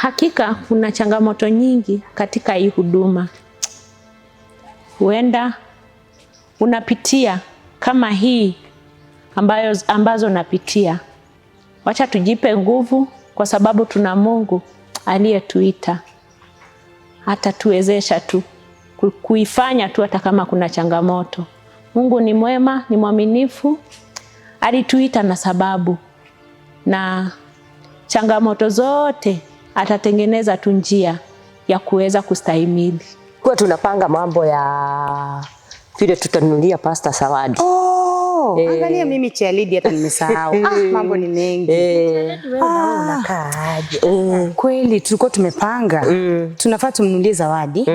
Hakika kuna changamoto nyingi katika hii huduma. Huenda unapitia kama hii ambazo napitia. Wacha tujipe nguvu kwa sababu tuna Mungu aliyetuita. Hata tuwezesha tu kuifanya tu hata kama kuna changamoto. Mungu ni mwema, ni mwaminifu. Alituita na sababu. Na changamoto zote atatengeneza tu njia ya kuweza kustahimili. Kwa tunapanga mambo ya vile tutanunulia pasta zawadi. Angalia mimi Chialidi hata nimesahau. Mambo ni mengi. Unakaaje? Kweli tulikuwa tumepanga. Tunafaa tumnunulie zawadi.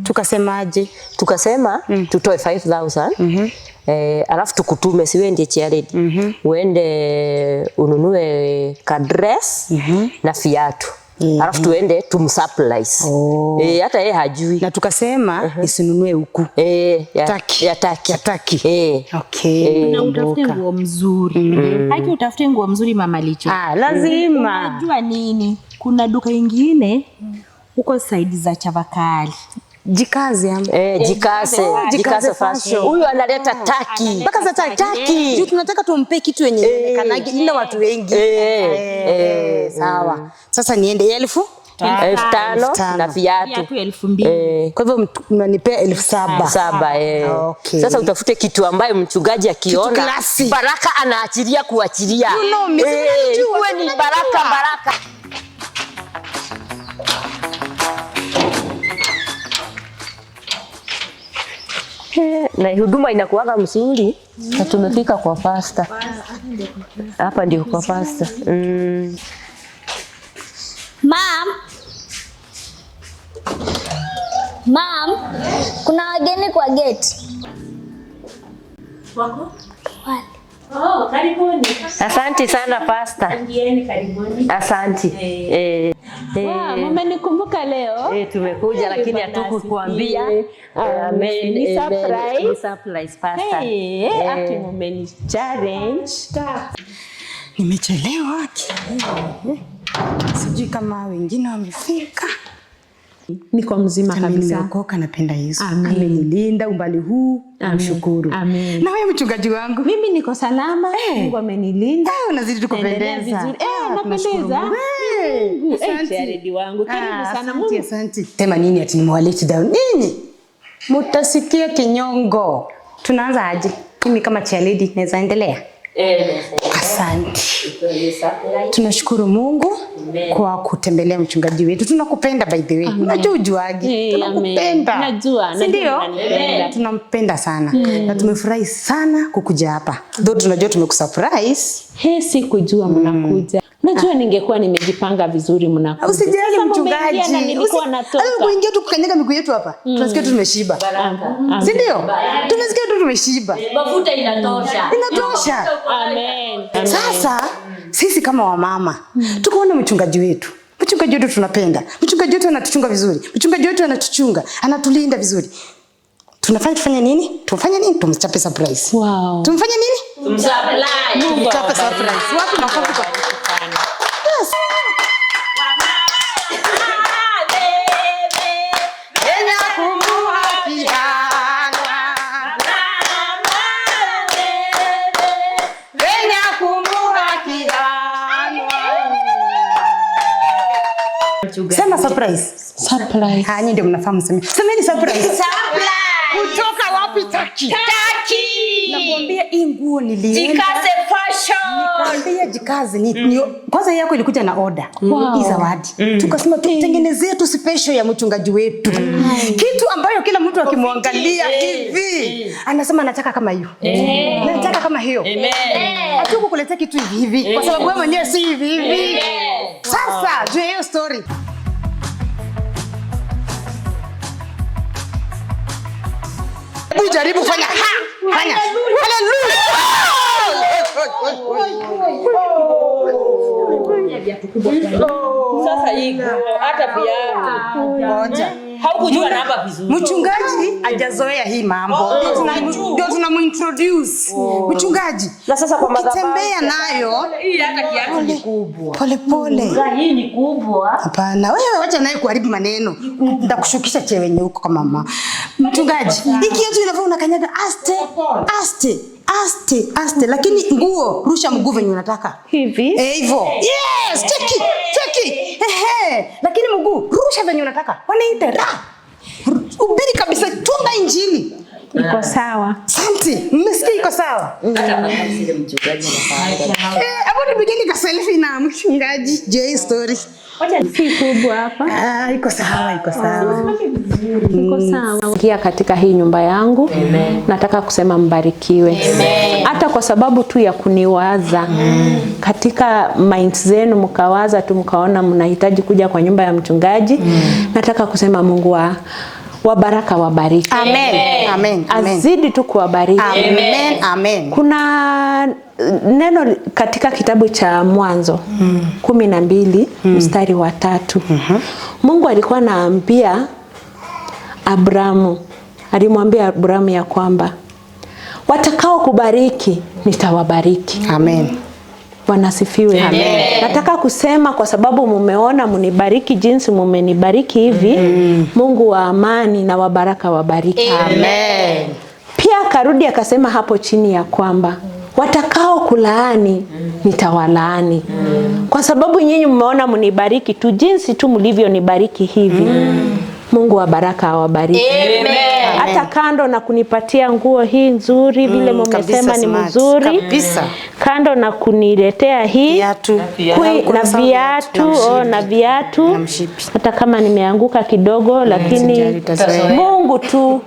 Tukasemaje? Tukasema tutoe 5,000. Alafu tukutume si wewe ndiye Chialidi. Uende ununue ka dress na viatu. Alafu tuende tumsurprise. Hata yeye hajui. Na tukasema isinunue huku. Ya taki. Okay. Na utafute nguo mzuri. Haki utafute nguo mzuri Mama Licho. Lazima. Unajua nini? Kuna duka ingine huko side za Chavakali. Jikaze Jikaze fashion. Huyu analeta taki. Mpaka za taki. Juu tunataka tumpe kitu yenye inaonekana ila watu wengi. Sawa. Sasa niende 5,000 na viatu 2,000. Kwa hivyo mnanipea 7,000. Okay. Sasa utafute kitu ambaye mchungaji akiona baraka anaachilia kuachilia. Uwe ni baraka. Na huduma inakuwaga mzuri. Na tumefika kwa pasta. Hapa ndio kwa pasta. Mom, kuna wageni kwa gate. Wako? Wale. Karibuni. Asante sana pasta. Ingieni karibuni. Asante. Mmenikumbuka leo? Tumekuja lakini hatukukuambia. Ni surprise. Ni surprise pasta. Ati mmeni challenge. Nimechelewa. Sijui kama wengine wamefika. Niko mzima kabisa. Nimeokoka, napenda Yesu. Amenilinda umbali huu. Namshukuru. Na wewe mchungaji wangu? Mimi niko salama. Mungu amenilinda. Unazidi tukupendeza. Napendeza. Chialidi wangu. Karibu sana Mungu. Asante. Tema nini ati nimewaleti down? Nini? Mutasikia kinyongo. Tunaanza aje? Mimi kama Chialidi naweza endelea? Asante. Tunashukuru Mungu kwa kutembelea mchungaji wetu. Tunakupenda by the way. Unajua ujuaje? Tunakupenda. Najua. Ndio? Tunampenda sana. Na tumefurahi sana kukuja hapa. Ndio tunajua tumekusurprise. Sikujua mnakuja. Najua ningekuwa nimejipanga vizuri mnakuja. Usijali mchungaji. Nilikuwa natoka. Kuingia tu kukanyaga miguu yetu hapa. Tunasikia tu tumeshiba. Si ndio? Tunasikia tu tumeshiba. Mafuta inatosha. Amen. Sasa sisi kama wamama tukaona mchungaji wetu. Mchungaji wetu tunapenda. Mchungaji wetu anatuchunga vizuri. Mchungaji wetu anatuchunga, anatulinda vizuri. Tufanye nini? Tumchape surprise. Wow. Tumfanye nini? Tumchape surprise. Wapi makofi kwa Yes. Sema surprise. Nyinyi ndio mnafahamu sema. Semeni surprise. Kutoka wapi taki? Nakwambia hii nguo nilienda. Jikaze fashion. Nikwambia jikaze. Kwanza yako ilikuja na order. Hii zawadi. Tukasema tutengenezee tu special ya mchungaji wetu. Kitu ambayo kila mtu akimwangalia hivi anasema nataka kama hiyo. Nataka kama hiyo. Hatuko kuletea kitu hivi kwa sababu wewe mwenyewe si hivi. Sasa juu hiyo story. Jaribu fanya. Hallelujah. Sasa hii hata viatu. Ngoja. Haukujua namba vizuri. Mchungaji hajazoea hii mambo. Ndio tunamuintroduce. Mchungaji. Na sasa kwa madhabahu tembea nayo. Hii hata kiatu ni kubwa. Pole pole. Hii ni kubwa. Hapana, wewe wacha naye kuharibu maneno. Nitakushukisha chewenye huko kama mama. Mchungaji, hiki kiatu inafaa unakanyaga aste, lakini nguo rusha mguu venye unataka. Hivi? Hivyo. Yes, cheki. Lakini mguu rusha venye unataka. Wanaita ra. Ubiri kabisa, tunga injili. Iko sawa. Asante. Mmesikia iko sawa? Hata kama sile mchungaji anafanya. Hapo ni bigeni ka selfie na mchungaji. J story. Si kubwa hapa. Iko sawa. Iko sawa. Ingia katika hii nyumba yangu. Amen. Nataka kusema mbarikiwe. Amen. Hata kwa sababu tu ya kuniwaza. Katika minds zenu mkawaza tu mkaona mnahitaji kuja kwa nyumba ya mchungaji. Nataka kusema Mungu wa baraka wabariki. Amen. Azidi tu kuwabariki. Amen. Kuna neno katika kitabu cha Mwanzo 12 mstari wa 3. Mungu alikuwa anaambia Abrahamu, alimwambia Abrahamu ya kwamba watakao kubariki nitawabariki. Amen. Bwana sifiwe. Nataka kusema kwa sababu mumeona munibariki jinsi mumenibariki hivi, Mungu wa amani na wa baraka wabariki. Amen. Pia akarudi akasema hapo chini ya kwamba watakao kulaani nitawalaani. Kwa sababu nyinyi mmeona munibariki tu jinsi tu mlivyonibariki hivi. Mungu wa baraka awabariki. Hata kando na kunipatia nguo hii nzuri vile mmesema ni mzuri. Kabisa. Kando na kuniletea hii na viatu. Hata kama nimeanguka kidogo lakini Mungu tu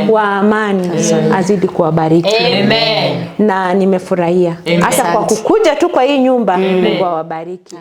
wa amani azidi kuwabariki. Na nimefurahia. Hata kwa kukuja tu kwa hii nyumba Mungu awabariki.